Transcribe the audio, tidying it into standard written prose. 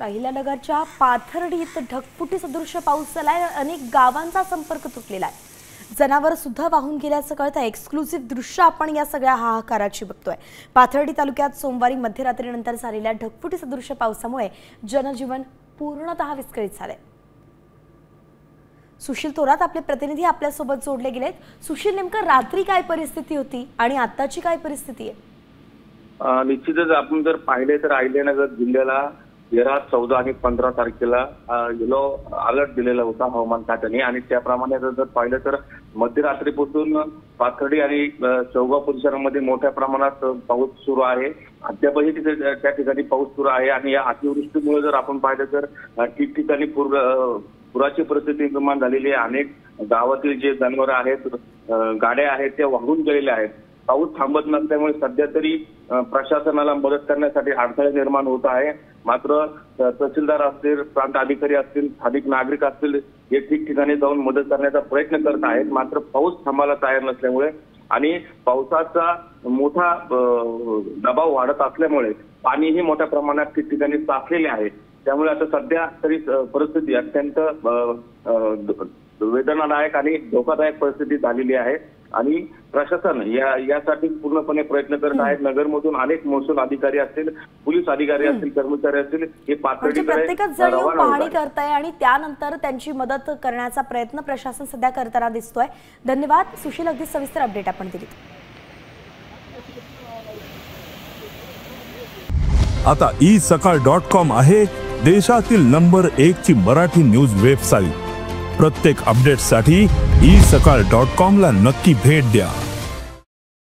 अहिल्यानगरच्या पाथर्डीत ढगफुटी सदृश पाऊस झालाय। अनेक गावांचा संपर्क तुटलेला आहे। जनावर सुद्धा वाहून गेल्याचं कळतंय। एक्सक्लुसिव्ह दृश्य आपण या सगळ्या हाहाकाराची बघतोय। पाथर्डी तालुक्यात सोमवारी मध्यरात्रीनंतर झालेल्या ढगफुटी सदृश पावसामुळे जनजीवन पूर्णतः विस्कळीत झालंय। सुशील थोरात आपले प्रतिनिधी आपल्या सोबत जोडले गेलेत। सुशील, नेमकं रात्री काय परिस्थिती होती आणि आताची काय परिस्थिती आहे? निश्चितच आपण जर पाहिले तर अहिल्यानगर जिल्ह्याला 13, 14 आणि 15 तारखेला येलो अलर्ट दिलेला होता हवामान खात्याने आणि त्याप्रमाणे जर पाहिलं तर मध्यरात्रीपासून पाथर्डी आणि शेवगाव परिसरामध्ये मोठ्या प्रमाणात पाऊस सुरू आहे। अद्यापही त्या ठिकाणी पाऊस सुरू आहे आणि या अतिवृष्टीमुळे जर आपण पाहिलं तर ठिकठिकाणी पुराची परिस्थिती निर्माण झालेली आहे। अनेक गावातील जे जनावर आहेत, गाड्या आहेत, त्या वाहून गेलेल्या आहेत। पाऊस थांबत नसल्यामुळे सध्या तरी प्रशासनाला मदत करण्यासाठी अडथळे निर्माण होत आहे। मात्र तहसीलदार असतील, प्रांत अधिकारी असतील, स्थानिक नागरिक असतील, हे ठिकठिकाणी जाऊन मदत करण्याचा प्रयत्न करत आहेत। मात्र पाऊस थांबायला तयार नसल्यामुळे आणि पावसाचा मोठा दबाव वाढत असल्यामुळे पाणीही मोठ्या प्रमाणात ठिकठिकाणी साचलेले आहे। त्यामुळे आता सध्या तरी परिस्थिती अत्यंत वेदनादायक आणि धोकादायक परिस्थिती झालेली आहे आणि प्रशासन यासाठी पूर्णपणे प्रयत्न करत आहेत। नगरमधून अनेक महसूल अधिकारी असतील, पोलीस अधिकारी असतील, कर्मचारी असतील, हे पाथर्डीकडे पाहणी करताय आणि त्यानंतर त्यांची मदत करण्याचा प्रयत्न प्रशासन सध्या करताना दिसतोय। धन्यवाद सुशील, अगदी सविस्तर अपडेट आपण दिली। आता isakal.com आहे देशातील नंबर 1 ची मराठी न्यूज वेबसाईट। प्रत्येक अपडेटसाठी isakal.com ला नक्की भेट द्या।